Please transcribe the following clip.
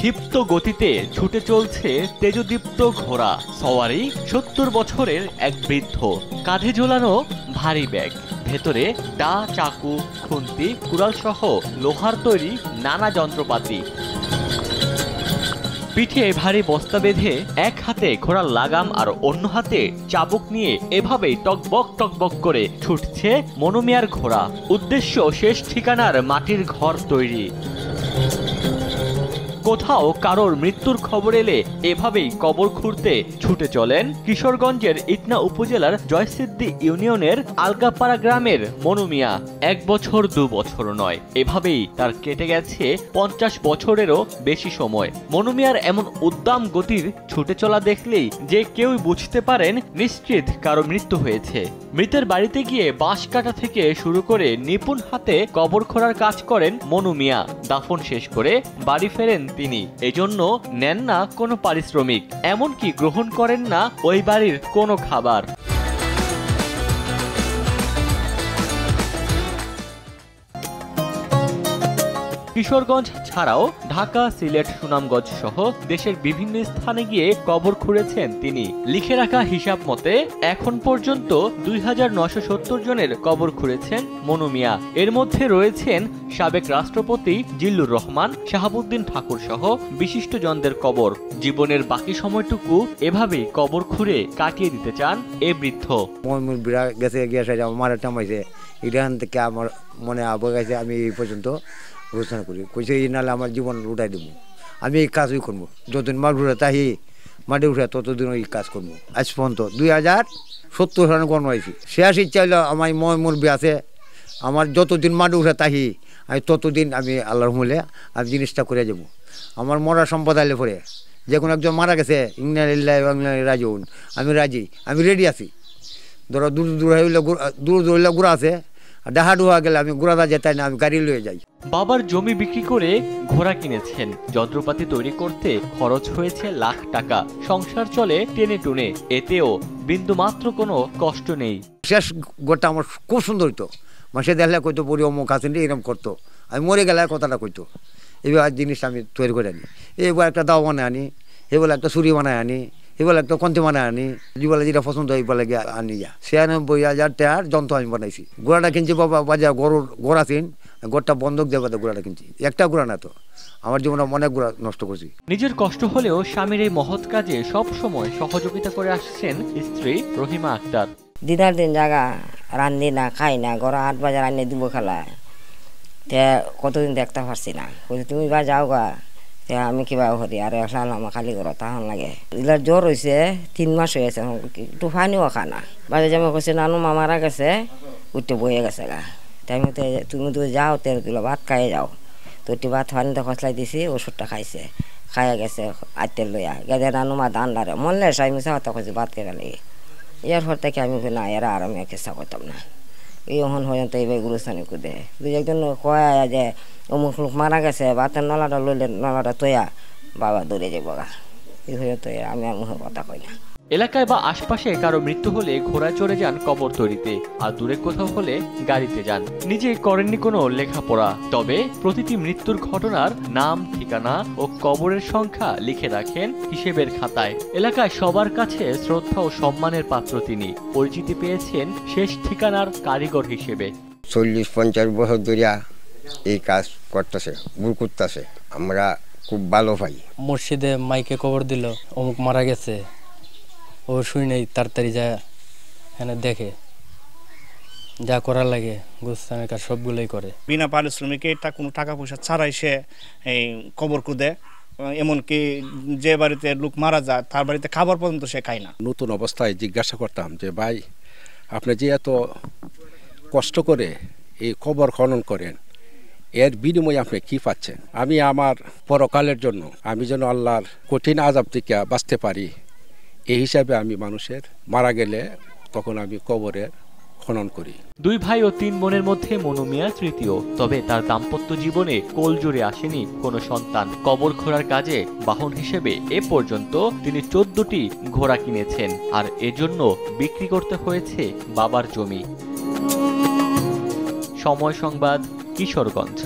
ক্ষিপ্ত গতিতে ছুটে চলছে তেজদীপ্ত ঘোড়া সওয়ারি ৭০ বছরের এক বৃদ্ধ, কাঁধে ঝোলানো ভারী ব্যাগ, ভেতরে দা, চাকু, খুন্তি, কুড়াল সহ লোহার তৈরি নানা যন্ত্রপাতি। পিঠে ভারী বস্তা বেঁধে এক হাতে ঘোড়ার লাগাম আর অন্য হাতে চাবুক নিয়ে এভাবেই টকবক টকবক করে ছুটছে মনু মিয়ার ঘোড়া। উদ্দেশ্য শেষ ঠিকানার মাটির ঘর তৈরি। কোথাও কারোর মৃত্যুর খবর এলে এভাবেই কবর খুঁড়তে ছুটে চলেন কিশোরগঞ্জের ইটনা উপজেলার জয়সিদ্ধি ইউনিয়নের আলগাপাড়া গ্রামের মনু মিয়া। ১ বছর ২ বছর নয়, এভাবেই তার কেটে গেছে ৫০ বছরেরও বেশি সময়। মনু মিয়ার এমন উদ্দাম গতির ছুটে চলা দেখলেই যে কেউই বুঝতে পারেন নিশ্চিত কারো মৃত্যু হয়েছে। মৃতের বাড়িতে গিয়ে বাঁশ কাটা থেকে শুরু করে নিপুণ হাতে কবর খোঁড়ার কাজ করেন মনু মিয়া। দাফন শেষ করে বাড়ি ফেরেন তিনি। এজন্য নেন না কোনো পারিশ্রমিক, এমনকি গ্রহণ করেন না ওই বাড়ির কোনো খাবার। কিশোরগঞ্জ ছাড়াও ঢাকা, সিলেট, সুনামগঞ্জ সহ দেশের বিভিন্ন স্থানে গিয়ে কবর খুঁড়েছেন তিনি। লিখে রাখা হিসাব মতে এখন পর্যন্ত ২৯৭০ জনের কবর খুঁড়েছেন মনু মিয়া। এর মধ্যে রয়েছেন সাবেক রাষ্ট্রপতি জিল্লুর রহমান, শাহাবুদ্দিন ঠাকুর সহ বিশিষ্টজনদের কবর। জীবনের বাকি সময়টুকু এভাবেই কবর খুঁড়ে কাটিয়ে দিতে চান এ বৃদ্ধ। এখান থেকে আমার মনে আবহাওয়া গেছে, আমি এই পর্যন্ত ঘোষণা করি, কইছে এই নাহলে আমার জীবন উঠাই দেবো। আমি এই কাজই করবো, যতদিন মাঠ উঠে তাই মাঠে উঠে ততদিন ওই কাজ করবো। আজ পর্যন্ত ২০৭০ সালে গণ হয়েছি। শেষ ইচ্ছা হলো আমার মুরব্বী আছে, আমার যতদিন মাঠে উঠে তাহি আমি ততদিন আমি আল্লাহর মূলে আমি জিনিসটা করে যাবো। আমার মরা সম্পদ আইলে পরে যে কোনো একজন মারা গেছে, রাজিউন, আমি রাজি, আমি রেডি আছি। ধরো দূর দূর হইলে গুড়া আছে, ডাহা ডুহা গেলে আমি গুড়াদা যেতাই না, আমি গাড়ি লয়ে যাই। বাবার জমি বিক্রি করে ঘোড়া কিনেছেন। যন্ত্রপাতি তৈরি করতে খরচ হয়েছে লাখ টাকা। সংসার চলে টেনে টুনে, এতেও বিন্দু মাত্র কোনো কষ্ট নেই। শেষ গোটা আমার খুব সুন্দর হইতো, মাসে দেখলে কইতো পরি অমুক আছেন এরকম করতো। আমি মরে গেলে কথাটা কইতো। এবার জিনিস আমি তৈরি করে আনি, এবার একটা দাও বানায় আনি, এবার একটা ছুরি বানায় আনি, এবার একটা কন্তি বানায় আনি, যেগুলো যেটা পছন্দ হয় বলে গিয়ে আনি যা। ৯৬,০০০ টাকার যন্ত্র আমি বানাইছি। গোড়াটা কিনছি বাবা বাজার গোড়া চিন, গোড়টা বন্ধক দেবে গোড়াটা কিনছি। একটা গোড়া না তো, আমার জীবনে অনেক গোড়া নষ্ট করছি। নিজের কষ্ট হলেও স্বামীর এই মহৎ কাজে সব সময় সহযোগিতা করে আসছেন স্ত্রী রহিমা আক্তার। দিনার দিন জায়গা রান্ধি না, খাই না, ঘরে ৮ বাজে রান্নে দিব খেলা। কতদিন দেখতে পারছি না, তুমি বা যাও গা, আমি কিবা করি আর আমার খালি করো তাহন লাগে। এগুলার জ্বর হয়েছে ৩ মাস হয়েছে, একটু পানিও খা না। বাজে জামা করছে নানু মা মারা গেছে, উঠতে বয়ে গেছে গা। টাইমতে তুমি তো যাও, তেল তুলো ভাত খাইয়ে যাও। তো একটু ভাত পানিতে খসলাই দিছি, ওষুধটা খাইছে, খাইয়া গেছে আইতে লইয়া গেছে। নানু মা ধান লারে মনলে সাই মিশা হতা খুঁজছি ভাত খেয়ে লাগে। এর পর থেকে আমি না এরা আর আমি চেষ্টা করতাম না। এই ওহন পর্যন্ত এইভাবে গুরুস্থানে কুদে দুই একজন কয়া যে অমুক লোক মারা গেছে, ভাতের নলাটা লইলে নলাটা তৈয়া বাবা দৌড়ে যাবো গা। এই হয়তো আমি আর মুখে কথা কই না। এলাকায় বা আশপাশে কারো মৃত্যু হলে ঘোড়ায় চড়ে যান কবর তৈরিতে, আর দূরে কোথাও হলে গাড়িতে যান। নিজে করেননি কোনো লেখাপড়া, তবে প্রতিটি মৃত্যুর ঘটনার নাম, ঠিকানা ও কবরের সংখ্যা লিখে রাখেন হিসেবের খাতায়। এলাকায় সবার কাছে শ্রদ্ধা ও সম্মানের পাত্র তিনি। পরিচিতি পেয়েছেন শেষ ঠিকানার কারিগর হিসেবে। ৪০-৫০ বছর ধরে এই কাজ করতেছে, ভুল করতেছে, আমরা খুব ভালো পাই। মসজিদে মাইকে খবর দিল অমুক মারা গেছে, ও শুই নেই, তাড়াতাড়ি যা এখানে দেখে, যা করার লাগে গোস্তানের কাজ সবগুলোই করে। বিনা পারিশ্রমিকে এটা কোনো টাকা পয়সা ছাড়াই সে এই কবর কুদে। এমনকি যে বাড়িতে লোক মারা যায় তার বাড়িতে খাবার পর্যন্ত সে খায় না। নতুন অবস্থায় জিজ্ঞাসা করতাম যে ভাই, আপনি যে এত কষ্ট করে এই কবর খনন করেন, এর বিনিময়ে আপনি কি পাচ্ছেন? আমি আমার পরকালের জন্য আমি যেন আল্লাহর কঠিন আযাব থেকে বাঁচতে পারি, এই হিসাবে আমি মানুষের মারা গেলে তখন আমি কবরের খনন করি। 2 ভাই ও 3 বোনের মধ্যে মনু মিয়া তৃতীয়। তবে তার দাম্পত্য জীবনে কোল জুড়ে আসেনি কোনো সন্তান। কবর খোঁড়ার কাজে বাহন হিসেবে এ পর্যন্ত তিনি 14টি ঘোড়া কিনেছেন, আর এজন্য বিক্রি করতে হয়েছে বাবার জমি। সময় সংবাদ, কিশোরগঞ্জ।